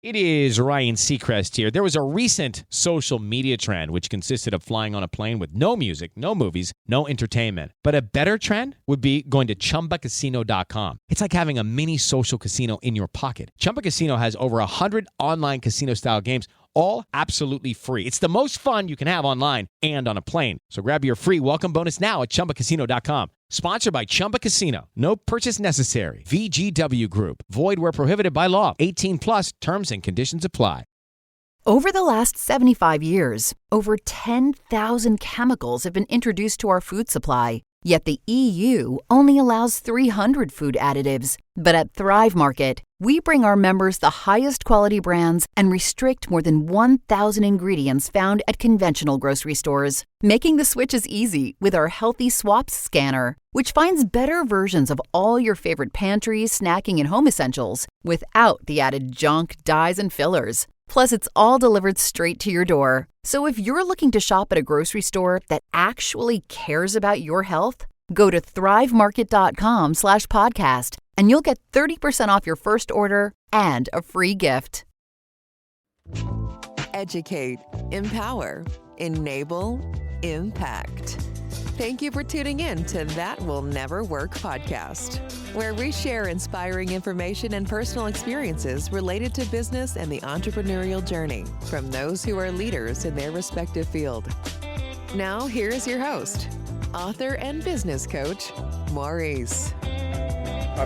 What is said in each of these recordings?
It is Ryan Seacrest here. There was a recent social media trend which consisted of flying on a plane with no music, no movies, no entertainment. But a better trend would be going to ChumbaCasino.com. It's like having a mini social casino in your pocket. Chumba Casino has over 100 online casino-style games, all absolutely free. It's the most fun you can have online and on a plane. So grab your free welcome bonus now at ChumbaCasino.com. Sponsored by Chumba Casino. No purchase necessary. VGW Group. Void where prohibited by law. 18 plus terms and conditions apply. Over the last 75 years, over 10,000 chemicals have been introduced to our food supply. Yet the EU only allows 300 food additives. But at Thrive Market, we bring our members the highest quality brands and restrict more than 1,000 ingredients found at conventional grocery stores, making the switch as easy with our Healthy Swaps scanner, which finds better versions of all your favorite pantry, snacking, and home essentials without the added junk, dyes, and fillers. Plus, it's all delivered straight to your door. So if you're looking to shop at a grocery store that actually cares about your health, go to thrivemarket.com/podcast and you'll get 30% off your first order and a free gift. Educate, empower, enable, impact. Thank you for tuning in to That Will Never Work podcast, where we share inspiring information and personal experiences related to business and the entrepreneurial journey from those who are leaders in their respective field. Now, here's your host, author and business coach, Maurice.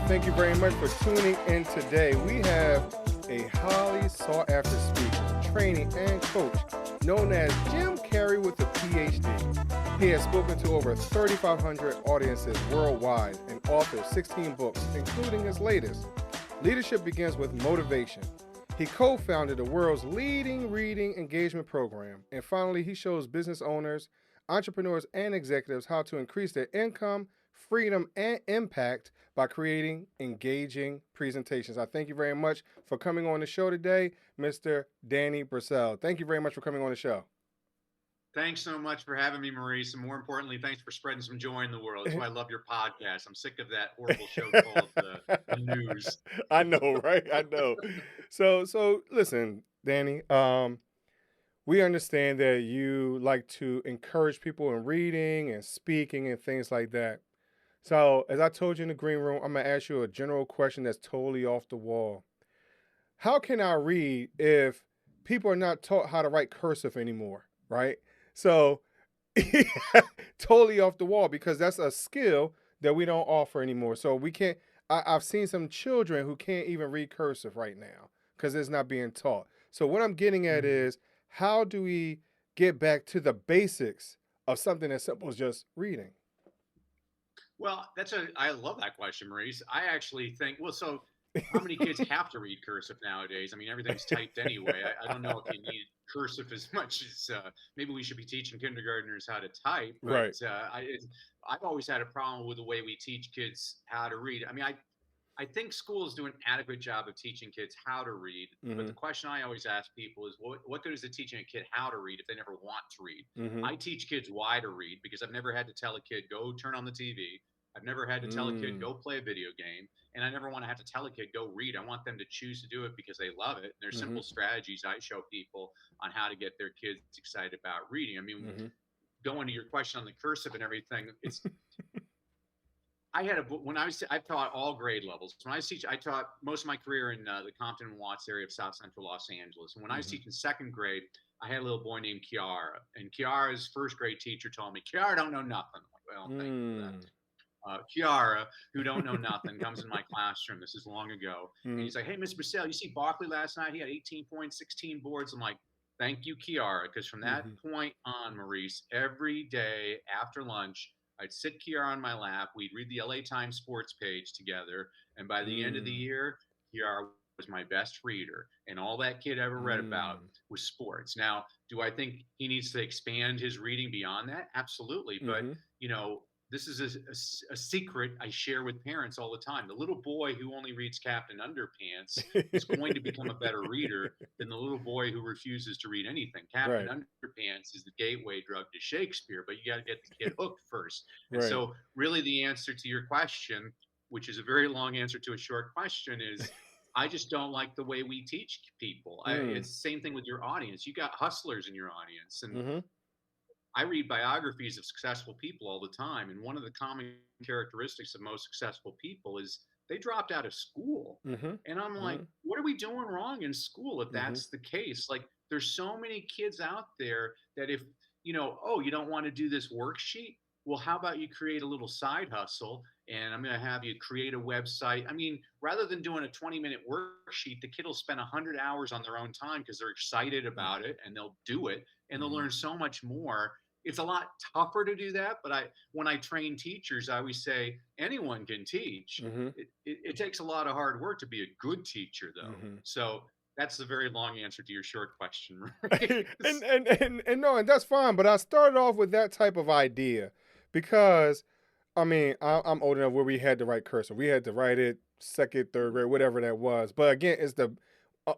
Thank you very much for tuning in today. We have a highly sought after speaker, trainee, and coach known as Jim Carrey with a PhD. He has spoken to over 3,500 audiences worldwide and authored 16 books, including his latest, Leadership Begins with Motivation. He co-founded the world's leading reading engagement program. And finally, he shows business owners, entrepreneurs, and executives how to increase their income, freedom, and impact by creating engaging presentations. I thank you very much for coming on the show today, Mr. Danny Brassell. Thank you very much for coming on the show. Thanks so much for having me, Maurice. And more importantly, thanks for spreading some joy in the world. That's why I love your podcast. I'm sick of that horrible show called the News. I know, right? I know. So listen, Danny, we understand that you like to encourage people in reading and speaking and things like that. So as I told you in the green room, I'm going to ask you a general question that's totally off the wall. How can I read if people are not taught how to write cursive anymore, right? So totally off the wall, because that's a skill that we don't offer anymore. So we can't, I've seen some children who can't even read cursive right now because it's not being taught. So what I'm getting at is, how do we get back to the basics of something as simple as just reading? Well, I love that question, Maurice. I actually think, so how many kids have to read cursive nowadays? I mean, everything's typed anyway. I don't know if you need cursive as much as maybe we should be teaching kindergartners how to type. But Right. I've always had a problem with the way we teach kids how to read. I mean, I think schools do an adequate job of teaching kids how to read. Mm-hmm. But the question I always ask people is, what good is it teaching a kid how to read if they never want to read? Mm-hmm. I teach kids why to read because I've never had to tell a kid, go turn on the TV. I've never had to tell a kid, go play a video game. And I never want to have to tell a kid, go read. I want them to choose to do it because they love it. There's simple strategies I show people on how to get their kids excited about reading. I mean, going to your question on the cursive and everything, it's I had a book when I've taught all grade levels. When I taught most of my career in the Compton and Watts area of South Central Los Angeles. And when I was teaching second grade, I had a little boy named Kiara. And Kiara's first grade teacher told me, Kiara don't know nothing. I'm like, well, thank you for that. Kiara, who don't know nothing, comes in my classroom. This is long ago. And he's like, hey, Mr. Brassell, you see Barkley last night? He had 18 points, 16 boards. I'm like, thank you, Kiara. Because from that point on, Maurice, every day after lunch, I'd sit Kiara on my lap. We'd read the LA Times sports page together. And by the end of the year, Kiara was my best reader. And all that kid ever read about was sports. Now, do I think he needs to expand his reading beyond that? Absolutely. But, this is a secret I share with parents all the time. The little boy who only reads Captain Underpants is going to become a better reader than the little boy who refuses to read anything. Captain Underpants is the gateway drug to Shakespeare, but you got to get the kid hooked first. And so really the answer to your question, which is a very long answer to a short question, is I just don't like the way we teach people. It's the same thing with your audience. You got hustlers in your audience, and Mm-hmm. I read biographies of successful people all the time, and one of the common characteristics of most successful people is they dropped out of school. Mm-hmm. And I'm like, Mm-hmm. what are we doing wrong in school if Mm-hmm. that's the case? Like, there's so many kids out there that if, oh, you don't want to do this worksheet? Well, how about you create a little side hustle and I'm going to have you create a website? I mean, rather than doing a 20-minute worksheet, the kid will spend 100 hours on their own time because they're excited about it and they'll do it and they'll learn so much more. It's a lot tougher to do that, but when I train teachers, I always say anyone can teach. Mm-hmm. It takes a lot of hard work to be a good teacher, though. Mm-hmm. So that's a very long answer to your short question, right? and no, and that's fine. But I started off with that type of idea because, I mean, I'm old enough where we had to write cursive. We had to write it second, third grade, whatever that was. But again, it's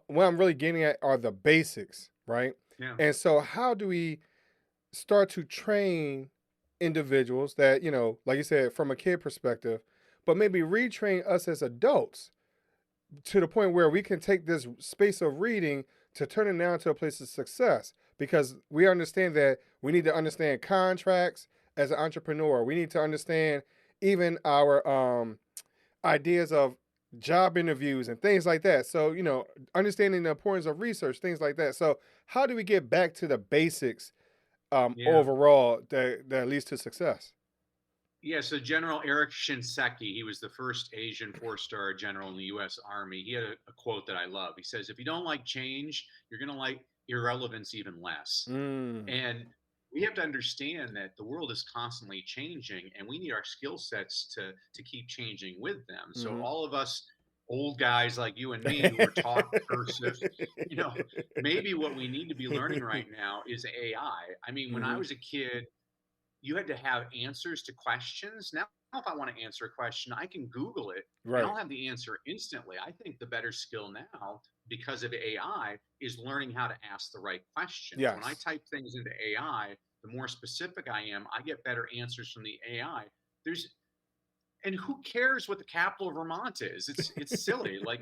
what I'm really getting at are the basics, right? Yeah. And so, how do we start to train individuals that, like you said, from a kid perspective, but maybe retrain us as adults to the point where we can take this space of reading to turn it now into a place of success? Because we understand that we need to understand contracts as an entrepreneur. We need to understand even our ideas of job interviews and things like that. So, understanding the importance of research, things like that. So how do we get back to the basics overall that leads to success? Yeah, so General Eric Shinseki, he was the first Asian 4-star general in the U.S. Army. He had a quote that I love. He says, if you don't like change, you're going to like irrelevance even less. And we have to understand that the world is constantly changing, and we need our skill sets to keep changing with them. So all of us old guys like you and me who are taught cursive, maybe what we need to be learning right now is AI. I mean, when I was a kid, you had to have answers to questions. Now, if I want to answer a question, I can Google it Right. and I'll have the answer instantly. I think the better skill now, because of AI, is learning how to ask the right questions. Yes. When I type things into AI, the more specific I am, I get better answers from the AI. And who cares what the capital of Vermont is? It's silly. Like,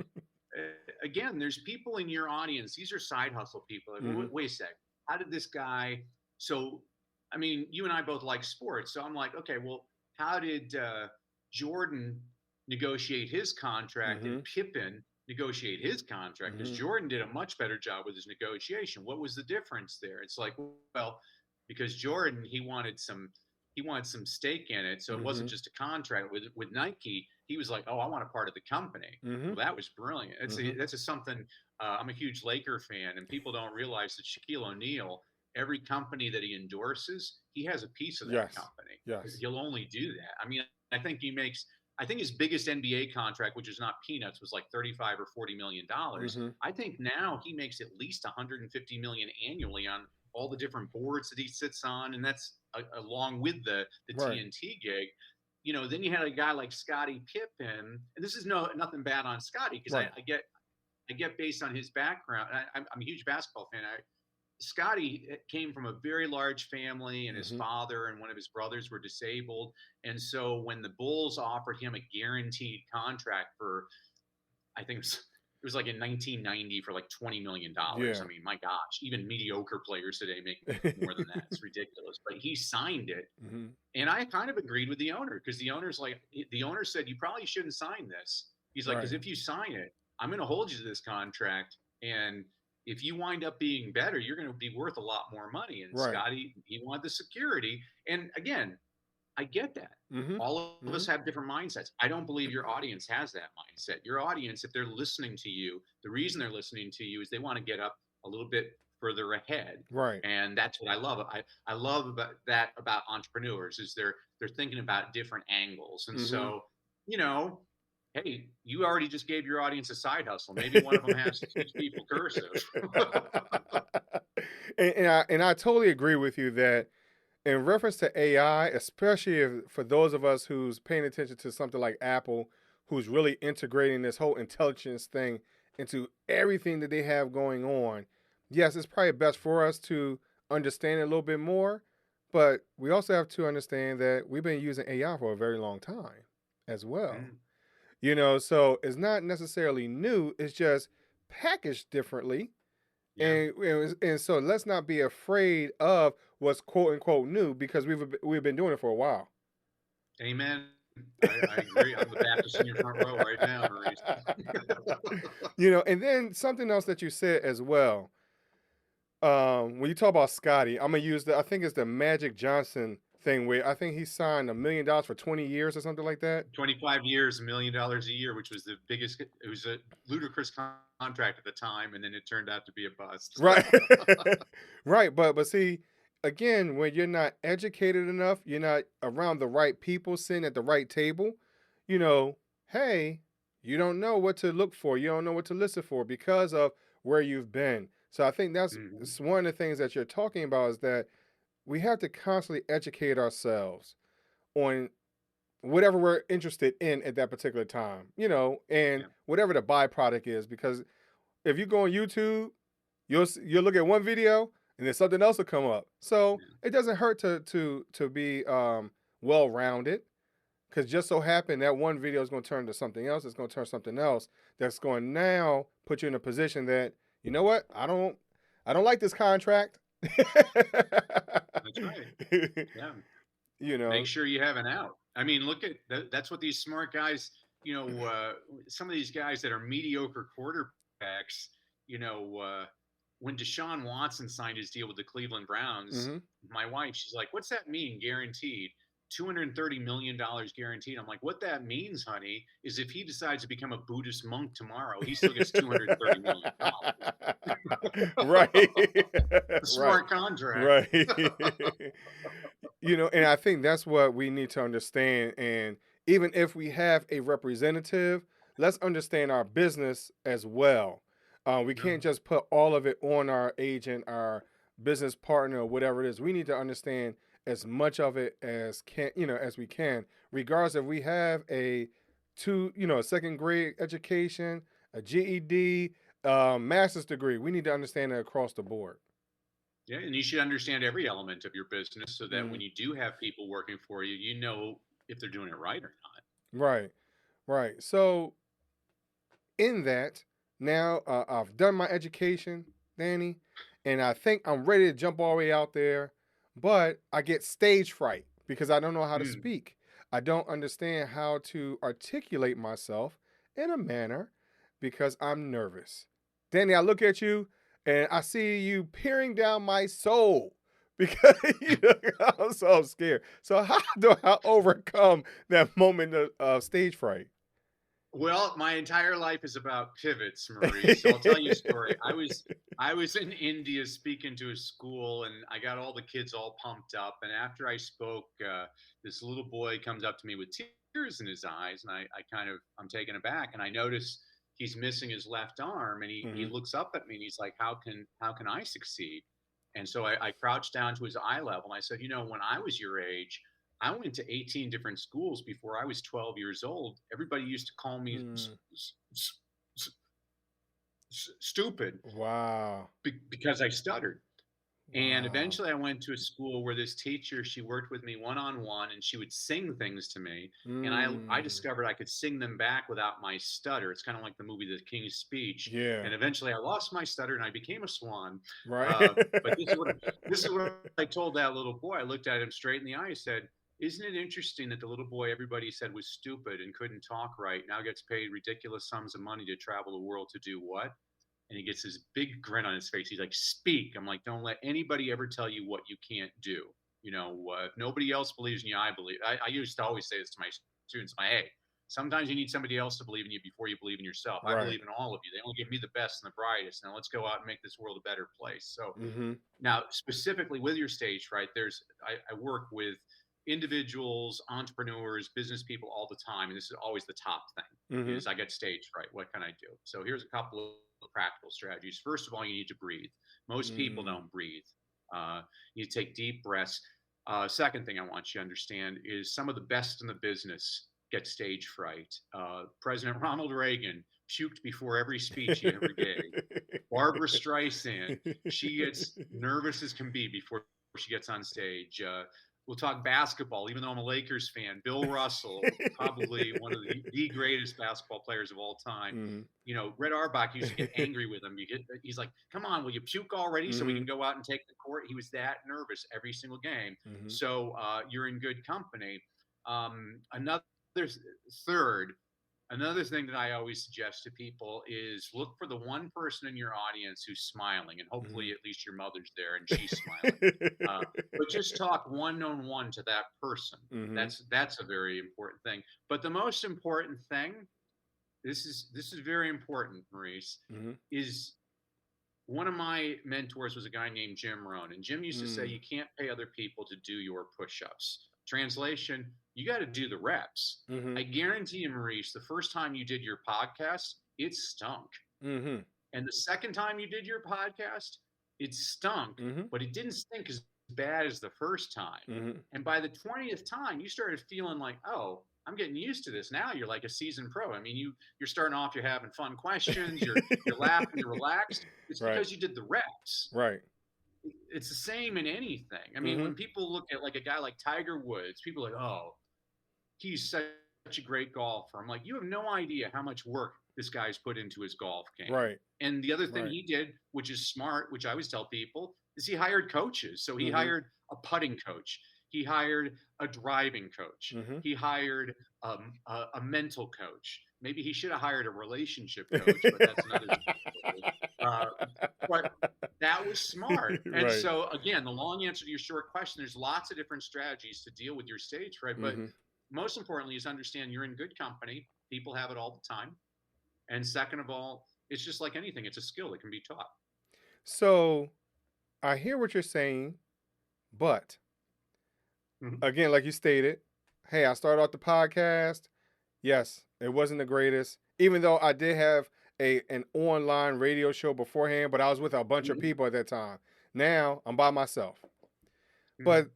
again, there's people in your audience. These are side hustle people. Like, wait a sec. How did this guy? So, I mean, you and I both like sports. So I'm like, okay, well, how did Jordan negotiate his contract and Pippen negotiate his contract? Because Jordan did a much better job with his negotiation. What was the difference there? It's like, well, because Jordan, he wanted some stake in it. So it wasn't just a contract with Nike. He was like, oh, I want a part of the company. Well, that was brilliant. That's something. I'm a huge Laker fan, and people don't realize that Shaquille O'Neal, every company that he endorses, he has a piece of that company. Yes. He'll only do that. I mean, I think his biggest NBA contract, which is not peanuts, was like $35 or $40 million. I think now he makes at least $150 million annually on all the different boards that he sits on, and that's along with the TNT gig. Then you had a guy like Scottie Pippen, and this is nothing bad on Scottie, because I get based on his background. I'm a huge basketball fan. Scottie came from a very large family, and his father and one of his brothers were disabled. And so when the Bulls offered him a guaranteed contract for, I think it was like in 1990 for like $20 million. I mean, my gosh, even mediocre players today make more than that. It's ridiculous. But he signed it. And I kind of agreed with the owner, because the owner said, you probably shouldn't sign this. He's like, because if you sign it, I'm going to hold you to this contract. And if you wind up being better, you're going to be worth a lot more money. And Scottie, he wanted the security. And again, I get that. All of us have different mindsets. I don't believe your audience has that mindset. Your audience, if they're listening to you, the reason they're listening to you is they want to get up a little bit further ahead. Right. And that's what I love. I love about entrepreneurs is they're thinking about different angles. And so, hey, you already just gave your audience a side hustle. Maybe one of them has to teach people cursive. and I totally agree with you that in reference to AI, especially for those of us who's paying attention to something like Apple, who's really integrating this whole intelligence thing into everything that they have going on, yes, it's probably best for us to understand it a little bit more, but we also have to understand that we've been using AI for a very long time as well. So it's not necessarily new. It's just packaged differently. Yeah. And so let's not be afraid of what's quote unquote new because we've been doing it for a while. Amen. I agree. I'm the Baptist in your front row right now, Maurice. And then something else that you said as well. When you talk about Scottie, I'm gonna use I think it's the Magic Johnson thing where I think he signed $1 million for 20 years or something like that. 25 years, $1 million a year, which was the biggest. It was a ludicrous contract at the time, and then it turned out to be a bust. Right. Right. But see, again, when you're not educated enough, you're not around the right people sitting at the right table, hey, you don't know what to look for. You don't know what to listen for because of where you've been. So I think that's one of the things that you're talking about is that we have to constantly educate ourselves on whatever we're interested in at that particular time, and whatever the byproduct is. Because if you go on YouTube, you'll look at one video and then something else will come up. So it doesn't hurt to be well rounded. Because just so happen that one video is going to turn to something else. It's going to turn something else that's going to now put you in a position that, you know what, I don't like this contract. That's right. Yeah. Make sure you have an out. I mean, look at that's what these smart guys, some of these guys that are mediocre quarterbacks, when Deshaun Watson signed his deal with the Cleveland Browns, my wife, she's like, what's that mean, guaranteed? $230 million guaranteed. I'm like, what that means, honey, is if he decides to become a Buddhist monk tomorrow, he still gets $230 million. Right. Smart contract. Right. And I think that's what we need to understand. And even if we have a representative, let's understand our business as well. We can't just put all of it on our agent, our business partner, or whatever it is. We need to understand as much of it as we can, regardless if we have a second grade education, a GED, master's degree. We need to understand that across the board. Yeah, and you should understand every element of your business so that when you do have people working for you, you know if they're doing it right or not. Right. So in that, now I've done my education, Danny, and I think I'm ready to jump all the way out there. But I get stage fright because I don't know how to speak. I don't understand how to articulate myself in a manner because I'm nervous. Danny, I look at you and I see you peering down my soul because I'm so scared. So how do I overcome that moment of stage fright? Well, my entire life is about pivots, Maurice. So I'll tell you a story. I was in India speaking to a school, and I got all the kids all pumped up. And after I spoke, this little boy comes up to me with tears in his eyes, and I'm taken aback, and I notice he's missing his left arm, and he looks up at me, and he's like, "How can I succeed?" And so I crouched down to his eye level, and I said, when I was your age, I went to 18 different schools before I was 12 years old. Everybody used to call me stupid. Wow. Because I stuttered. Wow. And eventually I went to a school where this teacher, she worked with me one-on-one, and she would sing things to me. And I discovered I coid sing them back without my stutter. It's kind of like the movie The King's Speech. Yeah. And eventually I lost my stutter and I became a swan. Right. But this is what I told that little boy. I looked at him straight in the eye and said, isn't it interesting that the little boy everybody said was stupid and couldn't talk right now gets paid ridiculous sums of money to travel the world to do what? And he gets this big grin on his face. He's like, speak. I'm like, don't let anybody ever tell you what you can't do. If nobody else believes in you, I believe. I used to always say this to my students. Hey, sometimes you need somebody else to believe in you before you believe in yourself. Right. I believe in all of you. They only give me the best and the brightest. Now let's go out and make this world a better place. So now specifically with your stage fright, I work with individuals, entrepreneurs, business people all the time. And this is always the top thing is I get stage fright. What can I do? So here's a couple of practical strategies. First of all, you need to breathe. Most people don't breathe. You take deep breaths. Second thing I want you to understand is some of the best in the business get stage fright. President Ronald Reagan puked before every speech he ever gave. Barbara Streisand, she gets nervous as can be before she gets on stage. We'll talk basketball, even though I'm a Lakers fan. Bill Russell, probably one of the greatest basketball players of all time. Mm-hmm. You know, Red Auerbach used to get angry with him. He's like, "Come on, will you puke already so we can go out and take the court?" He was that nervous every single game. Mm-hmm. So you're in good company. Another third. Another thing that I always suggest to people is look for the one person in your audience who's smiling, and hopefully at least your mother's there and she's smiling. But just talk one-on-one to that person. Mm-hmm. That's a very important thing. But the most important thing, this is very important, Maurice, Mm-hmm. is one of my mentors was a guy named Jim Rohn, and Jim used to say you can't pay other people to do your push-ups. Translation, you got to do the reps. Mm-hmm. I guarantee you, Maurice, the first time you did your podcast, it stunk. Mm-hmm. And the second time you did your podcast, it stunk, Mm-hmm. but it didn't stink as bad as the first time. Mm-hmm. And by the 20th time, you started feeling like, oh, I'm getting used to this. Now you're like a seasoned pro. I mean, you're starting off, you're having fun questions, you're laughing, you're relaxed. It's because you did the reps. Right. It's the same in anything. I mean, when people look at like a guy like Tiger Woods, people are like, oh, he's such a great golfer. I'm like, you have no idea how much work this guy's put into his golf game. Right. And the other thing he did, which is smart, which I always tell people, is he hired coaches. So he hired a putting coach. He hired a driving coach. He hired a mental coach. Maybe he should have hired a relationship coach, but that's another but that was smart. And so, again, the long answer to your short question, there's lots of different strategies to deal with your stage fright. But most importantly is understand you're in good company. People have it all the time. And second of all, it's just like anything. It's a skill that can be taught. So I hear what you're saying, but again, like you stated, hey, I started off the podcast. Yes, it wasn't the greatest, even though I did have an online radio show beforehand, but I was with a bunch of people at that time. Now I'm by myself. But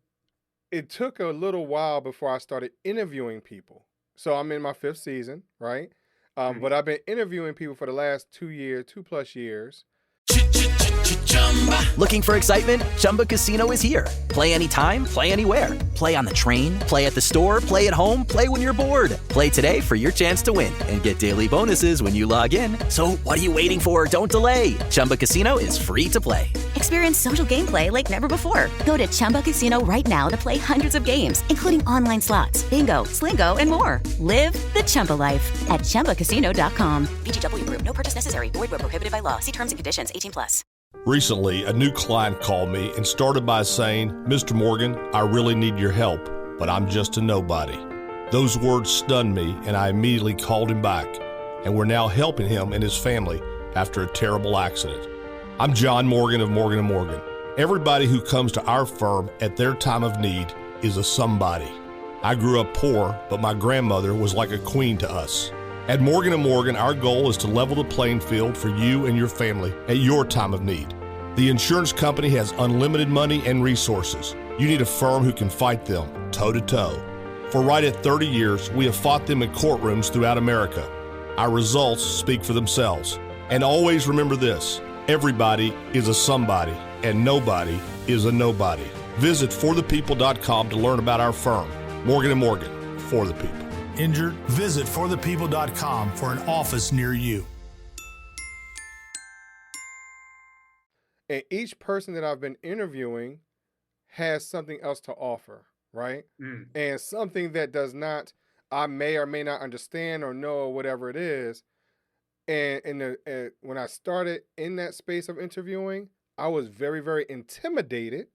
it took a little while before I started interviewing people. So I'm in my 5th season, right? But I've been interviewing people for the last 2+ years. Looking for excitement? Chumba Casino is here. Play anytime, play anywhere. Play on the train, play at the store, play at home, play when you're bored. Play today for your chance to win and get daily bonuses when you log in. So what are you waiting for? Don't delay. Chumba Casino is free to play. Experience social gameplay like never before. Go to Chumba Casino right now to play hundreds of games, including online slots, bingo, Slingo, and more. Live the Chumba life at ChumbaCasino.com. VGW Group. No purchase necessary. Void where prohibited by law. See terms and conditions. 18+. Recently, a new client called me and started by saying, Mr. Morgan, I really need your help, but I'm just a nobody. Those words stunned me, and I immediately called him back, and we're now helping him and his family after a terrible accident. I'm John Morgan of Morgan & Morgan. Everybody who comes to our firm at their time of need is a somebody. I grew up poor, but my grandmother was like a queen to us. At Morgan & Morgan, our goal is to level the playing field for you and your family at your time of need. The insurance company has unlimited money and resources. You need a firm who can fight them toe-to-toe. For right at 30 years, we have fought them in courtrooms throughout America. Our results speak for themselves. And always remember this, everybody is a somebody, and nobody is a nobody. Visit forthepeople.com to learn about our firm, Morgan & Morgan, for the people. Injured? Visit forthepeople.com for an office near you. And each person that I've been interviewing has something else to offer, right? And something that I may or may not understand or know or whatever it is. And when I started in that space of interviewing, I was very, very intimidated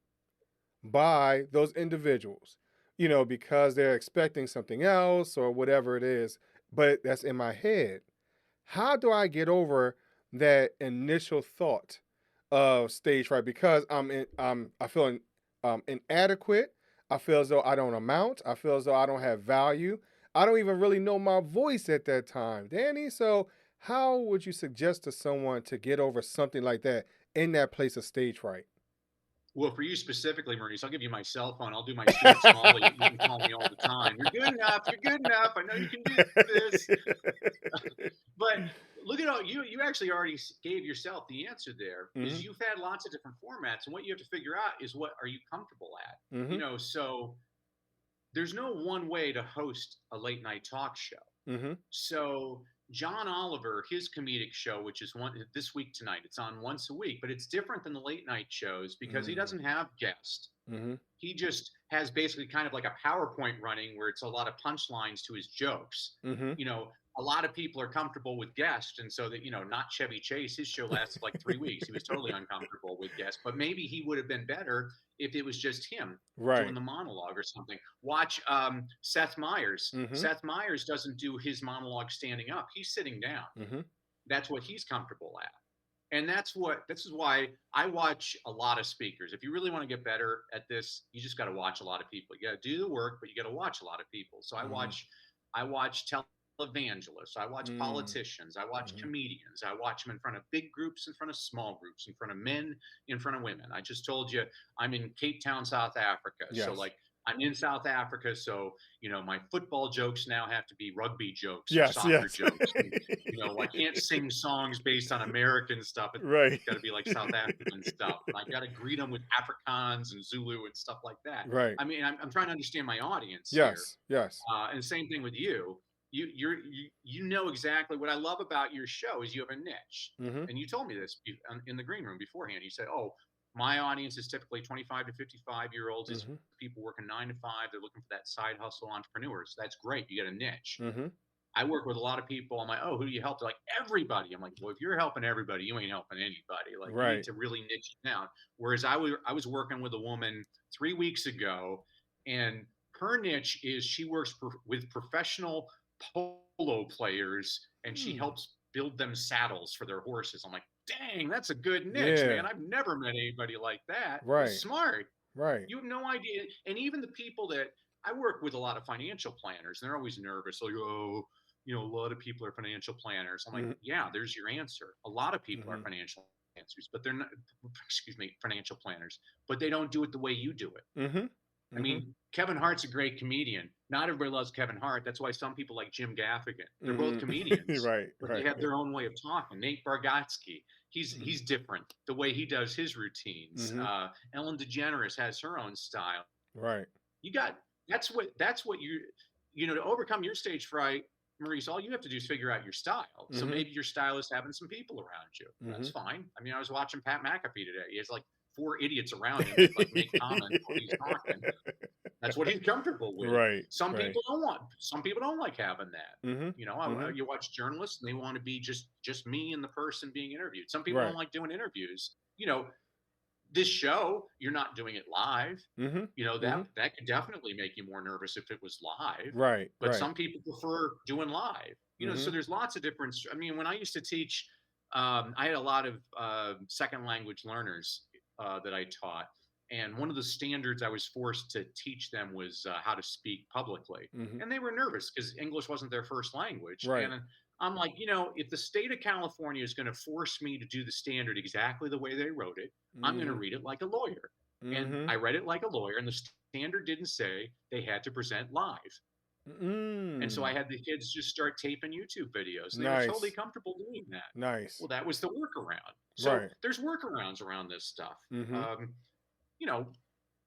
by those individuals. Because they're expecting something else or whatever it is, but that's in my head. How do I get over that initial thought of stage fright? Because I feel inadequate. I feel as though I don't amount. I feel as though I don't have value. I don't even really know my voice at that time, Danny. So how would you suggest to someone to get over something like that in that place of stage fright? Well, for you specifically, Maurice, I'll give you my cell phone. I'll do my Stuart Smalley. You can call me all the time. You're good enough. You're good enough. I know you can do this. But look at all you actually already gave yourself the answer there. Mm-hmm. Is you've had lots of different formats, and what you have to figure out is what are you comfortable at. Mm-hmm. You know, so there's no one way to host a late night talk show. Mm-hmm. So John Oliver, his comedic show, which is this week tonight, it's on once a week, but it's different than the late night shows because he doesn't have guests. Mm-hmm. He just has basically kind of like a PowerPoint running where it's a lot of punchlines to his jokes. Mm-hmm. You know, a lot of people are comfortable with guests, and so that, you know, not Chevy Chase, his show lasted like 3 weeks. He was totally uncomfortable with guests, but maybe he would have been better if it was just him doing the monologue or something. Watch Seth Meyers. Mm-hmm. Seth Meyers doesn't do his monologue standing up. He's sitting down. Mm-hmm. That's what he's comfortable at. And this is why I watch a lot of speakers. If you really want to get better at this, you just got to watch a lot of people. You got to do the work, but you got to watch a lot of people. So I watch televangelists, I watch politicians, I watch comedians, I watch them in front of big groups, in front of small groups, in front of men, in front of women. I just told you I'm in Cape Town, South Africa. Yes. So like I'm in South Africa, so you know my football jokes now have to be rugby jokes, yes, soccer jokes. And, you know, I can't sing songs based on American stuff. It's got to be like South African stuff. And I got to greet them with Afrikaans and Zulu and stuff like that. Right. I mean, I'm trying to understand my audience. Yes. Here. Yes. And same thing with you. You know exactly what I love about your show is you have a niche, and you told me this in the green room beforehand. You said, "Oh, my audience is typically 25 to 55-year-olds. It's people working 9 to 5. They're looking for that side hustle entrepreneurs. That's great. You got a niche." I work with a lot of people. I'm like, "Oh, who do you help?" They're like, "Everybody." I'm like, "Well, if you're helping everybody, you ain't helping anybody. Like, you need to really niche it down." Whereas I was working with a woman 3 weeks ago, and her niche is she works with professional polo players, and she helps build them saddles for their horses. I'm like, dang, that's a good niche, man. I've never met anybody like that. Right. It's smart. Right. You have no idea. And even the people that I work with, a lot of financial planners, and they're always nervous. Like, oh, you know, a lot of people are financial planners. I'm like, yeah, there's your answer. A lot of people are financial answers, but they're not, financial planners, but they don't do it the way you do it. I mean, Kevin Hart's a great comedian. Not everybody loves Kevin Hart. That's why some people like Jim Gaffigan. They're both comedians, but they have their own way of talking. Nate Bargatze, he's different. The way he does his routines. Ellen DeGeneres has her own style. Right. You got that's what you know to overcome your stage fright, Maurice. All you have to do is figure out your style. So maybe your style is having some people around you. That's fine. I mean, I was watching Pat McAfee today. He has like 4 idiots around him that like make comments when he's talking. That's what he's comfortable with. Right. Some people don't like having that. You know, you watch journalists and they want to be just me and the person being interviewed. Some people don't like doing interviews. You know, this show, you're not doing it live. You know, that could definitely make you more nervous if it was live. Right. But some people prefer doing live. You know, so there's lots of different. I mean, when I used to teach, I had a lot of second language learners that I taught. And one of the standards I was forced to teach them was how to speak publicly. And they were nervous because English wasn't their first language. Right. And I'm like, you know, if the state of California is going to force me to do the standard exactly the way they wrote it, I'm going to read it like a lawyer. And I read it like a lawyer. And the standard didn't say they had to present live. And so I had the kids just start taping YouTube videos. And they were totally comfortable doing that. Nice. Well, that was the workaround. So there's workarounds around this stuff. You know,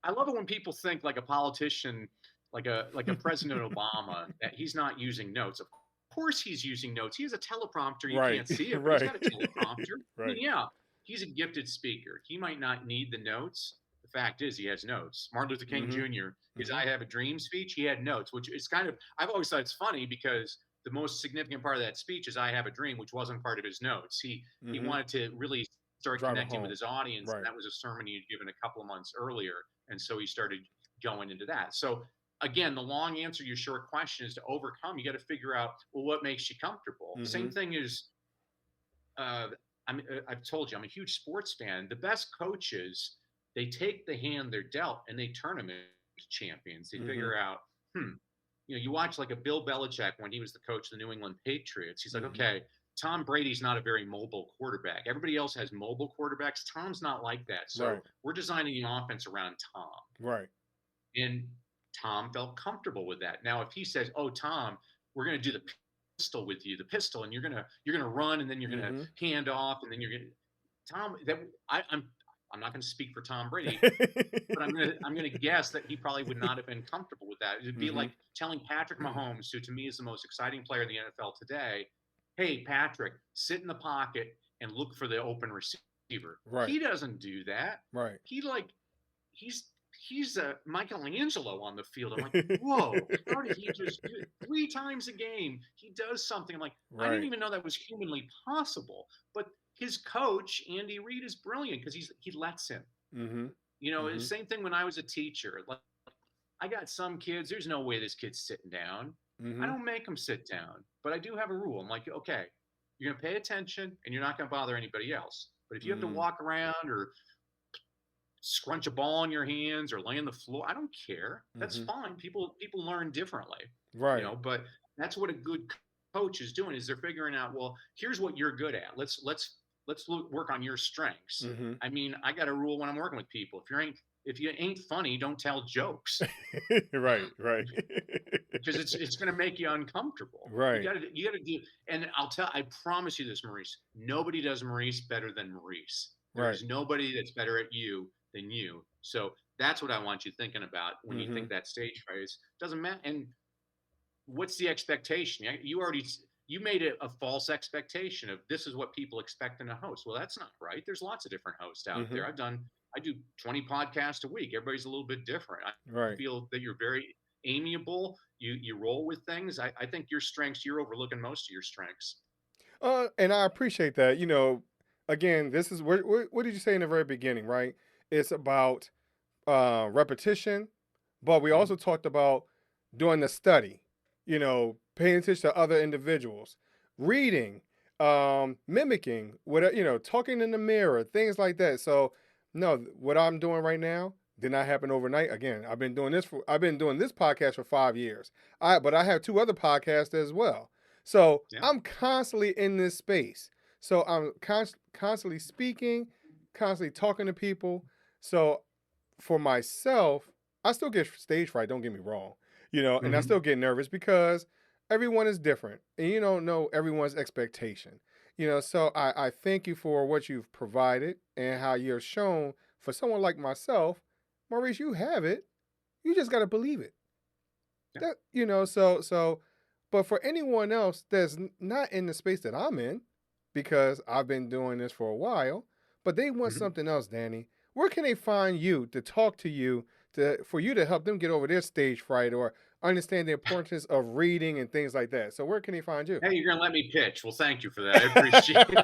I love it when people think like a politician, like a President Obama, that he's not using notes. Of course he's using notes. He has a teleprompter. You can't see it, but he's got a teleprompter. I mean, yeah, he's a gifted speaker. He might not need the notes. The fact is he has notes. Martin Luther King Jr., his I Have a Dream speech, he had notes, which is kind of, I've always thought it's funny because the most significant part of that speech is I Have a Dream, which wasn't part of his notes. He wanted to really start connecting with his audience. And that was a sermon he had given a couple of months earlier. And so he started going into that. So again, the long answer to your short question is to overcome. You got to figure out, well, what makes you comfortable? Same thing is, I've told you, I'm a huge sports fan. The best coaches, they take the hand they're dealt and they turn them into champions. They figure out, you know, you watch like a Bill Belichick when he was the coach of the New England Patriots. He's like, okay, Tom Brady's not a very mobile quarterback. Everybody else has mobile quarterbacks. Tom's not like that. So we're designing an offense around Tom. Right. And Tom felt comfortable with that. Now, if he says, oh, Tom, we're going to do the pistol with you, the pistol, and you're gonna run, and then you're gonna hand off, and then you're gonna I'm not gonna speak for Tom Brady, but I'm gonna guess that he probably would not have been comfortable with that. It'd be like telling Patrick Mahomes, who to me is the most exciting player in the NFL today, hey Patrick, sit in the pocket and look for the open receiver. Right. He doesn't do that. Right. He's a Michelangelo on the field. I'm like, whoa, how did he just do it? 3 times a game? He does something. I'm like, I didn't even know that was humanly possible. But his coach, Andy Reid, is brilliant because he lets him. You know, the same thing when I was a teacher. Like, I got some kids, there's no way this kid's sitting down. I don't make them sit down, but I do have a rule. I'm like, okay, you're going to pay attention and you're not going to bother anybody else. But if you have to walk around or scrunch a ball in your hands or lay on the floor, I don't care. That's fine. People learn differently. Right. You know, but that's what a good coach is doing, is they're figuring out, well, here's what you're good at. Let's work on your strengths. I mean, I got a rule when I'm working with people. If you ain't funny, don't tell jokes. Right. Because it's going to make you uncomfortable. Right. You got to do. And I promise you this, Maurice. Nobody does Maurice better than Maurice. There's nobody that's better at you than you. So that's what I want you thinking about when you think that stage phrase. Doesn't matter. And what's the expectation? You made it a false expectation of this is what people expect in a host. Well, that's not right. There's lots of different hosts out there. I do 20 podcasts a week. Everybody's a little bit different. I feel that you're very amiable. You roll with things. I think your strengths, you're overlooking most of your strengths. And I appreciate that. You know, again, this is what did you say in the very beginning, right? It's about repetition, but we also talked about doing the study, you know, paying attention to other individuals, reading, mimicking, talking in the mirror, things like that. So no, what I'm doing right now did not happen overnight. Again, I've been doing this podcast for 5 years. But I have 2 other podcasts as well. So I'm constantly in this space. So I'm constantly speaking, constantly talking to people. So for myself, I still get stage fright, don't get me wrong, and I still get nervous because everyone is different and you don't know everyone's expectation, so I thank you for what you've provided and how you're shown for someone like myself. Maurice, you have it. You just got to believe it. That, but for anyone else that's not in the space that I'm in, because I've been doing this for a while, but they want something else, Danny. Where can they find you to talk to you, for you to help them get over their stage fright or understand the importance of reading and things like that? So where can they find you? Hey, you're going to let me pitch. Well, thank you for that. I appreciate it.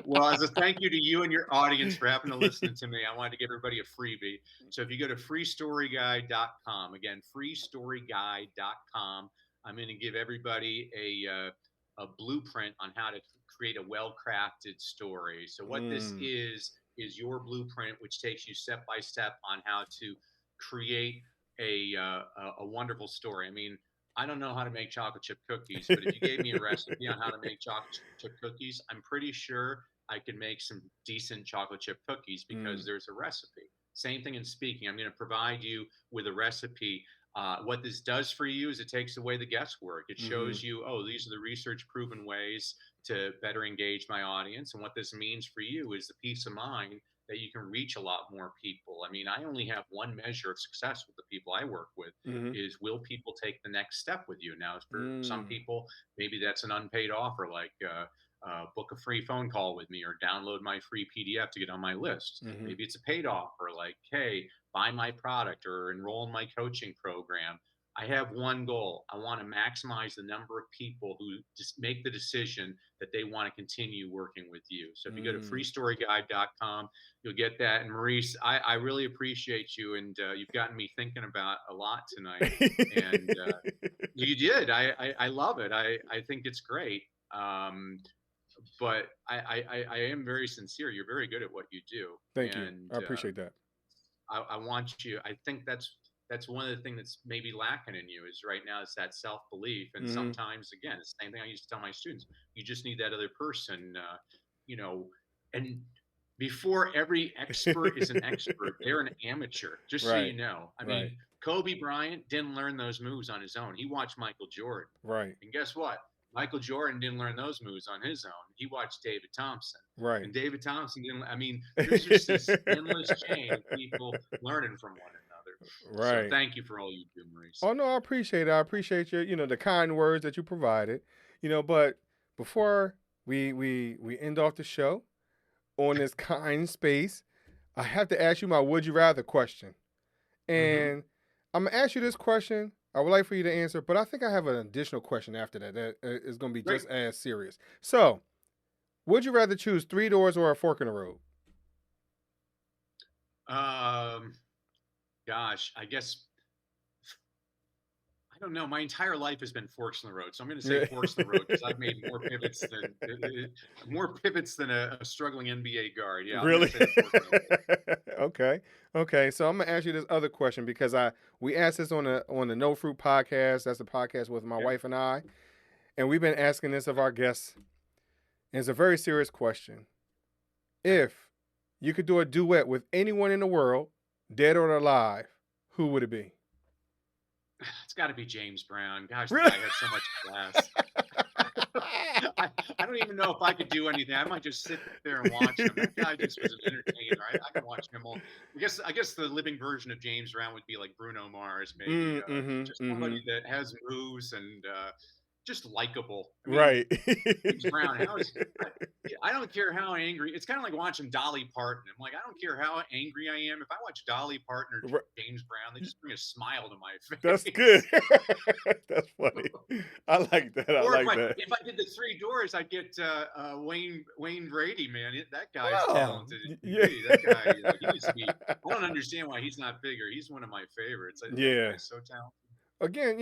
Well, as a thank you to you and your audience for having to listen to me, I wanted to give everybody a freebie. So if you go to freestoryguide.com, again, freestoryguide.com, I'm going to give everybody a blueprint on how to create a well-crafted story. So what this is your blueprint, which takes you step by step on how to create a wonderful story. I mean, I don't know how to make chocolate chip cookies, but if you gave me a recipe on how to make chocolate chip cookies, I'm pretty sure I could make some decent chocolate chip cookies because there's a recipe. Same thing in speaking. I'm going to provide you with a recipe. What this does for you is it takes away the guesswork. It shows you, these are the research proven ways to better engage my audience. And what this means for you is the peace of mind that you can reach a lot more people. I mean, I only have one measure of success with the people I work with is, will people take the next step with you? Now, for some people, maybe that's an unpaid offer, like book a free phone call with me or download my free PDF to get on my list. Maybe it's a paid offer, like, hey, buy my product or enroll in my coaching program. I have one goal. I want to maximize the number of people who just make the decision that they want to continue working with you. So if you go to freestoryguide.com, you'll get that. And Maurice, I really appreciate you. And you've gotten me thinking about a lot tonight. And you did. I love it. I think it's great. But I am very sincere. You're very good at what you do. Thank you. I appreciate that. I want you. I think that's one of the things that's maybe lacking in you is right now is that self-belief. And sometimes, again, it's the same thing I used to tell my students, you just need that other person, and before every expert is an expert, they're an amateur, just so you know. I mean, Kobe Bryant didn't learn those moves on his own. He watched Michael Jordan. Right. And guess what? Michael Jordan didn't learn those moves on his own. He watched David Thompson. Right. And David Thompson didn't. I mean, there's just this endless chain of people learning from one another. Right. So thank you for all you do, Maurice. Oh, no, I appreciate it. I appreciate your, the kind words that you provided. But before we end off the show on this kind space, I have to ask you my would you rather question. And I'm going to ask you this question. I would like for you to answer, but I think I have an additional question after that is going to be just as serious. So, would you rather choose 3 doors or a fork in the road? Gosh, I guess, I don't know. My entire life has been forks in the road, so I'm going to say forks in the road because I've made more pivots than a struggling NBA guard. Yeah, really? Okay. So I'm gonna ask you this other question because we asked this on the No Fruit podcast. That's a podcast with my wife and I, and we've been asking this of our guests. And it's a very serious question. If you could do a duet with anyone in the world, dead or alive, who would it be? It's got to be James Brown. Gosh, really? The guy had so much class. I don't even know if I could do anything. I might just sit there and watch him. That guy just was an entertainer. I can watch him all. I guess the living version of James Brown would be like Bruno Mars, maybe. Just somebody that has moves and just likable. Right. James Brown. I don't care how angry. It's kind of like watching Dolly Parton. I'm like, I don't care how angry I am. If I watch Dolly Parton or James Brown, they just bring a smile to my face. That's good. That's funny. I like that. If I did the 3 doors, I'd get Wayne Brady, man. That guy's talented. Yeah. That guy, he needs to be. I don't understand why he's not bigger. He's one of my favorites. That guy's so talented. Again,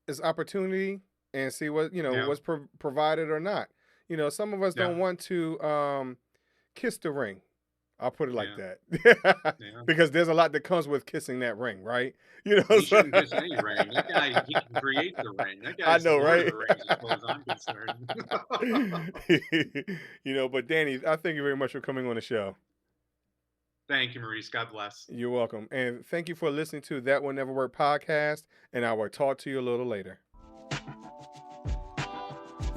it's opportunity and see what what's provided or not. Some of us don't want to kiss the ring. I'll put it like that. Because there's a lot that comes with kissing that ring, right? He shouldn't kiss any ring. That guy, he can create the ring. That guy's I know, right? The rings, as far as I'm concerned. But Danny, I thank you very much for coming on the show. Thank you, Maurice. God bless. You're welcome. And thank you for listening to That Will Never Work podcast. And I will talk to you a little later.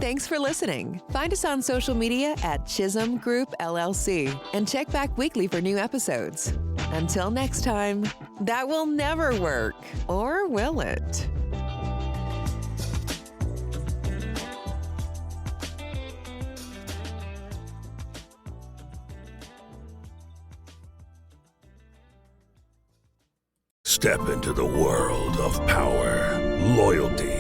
Thanks for listening. Find us on social media at Chisholm Group LLC and check back weekly for new episodes. Until next time, that will never work, or will it? Step into the world of power, loyalty,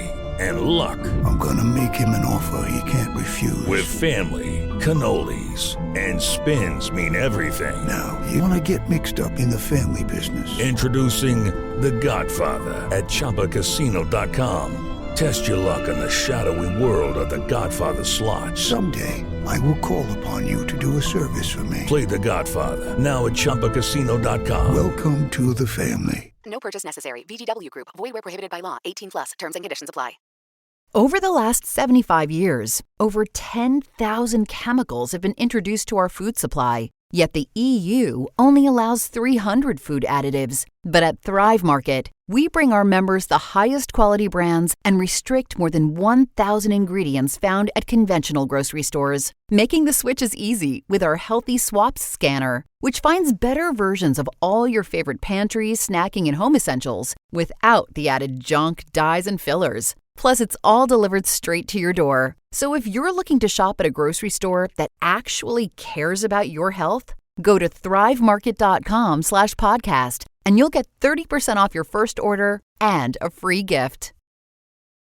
and luck. I'm gonna make him an offer he can't refuse. With family, cannolis, and spins mean everything. Now, you wanna get mixed up in the family business. Introducing The Godfather at ChumbaCasino.com. Test your luck in the shadowy world of The Godfather slot. Someday, I will call upon you to do a service for me. Play The Godfather, now at ChumbaCasino.com. Welcome to the family. No purchase necessary. VGW Group. Void where prohibited by law. 18+. Terms and conditions apply. Over the last 75 years, over 10,000 chemicals have been introduced to our food supply. Yet the EU only allows 300 food additives. But at Thrive Market, we bring our members the highest quality brands and restrict more than 1,000 ingredients found at conventional grocery stores, making the switches easy with our Healthy Swaps scanner, which finds better versions of all your favorite pantry, snacking, and home essentials without the added junk, dyes, and fillers. Plus, it's all delivered straight to your door. So if you're looking to shop at a grocery store that actually cares about your health, go to thrivemarket.com/podcast and you'll get 30% off your first order and a free gift.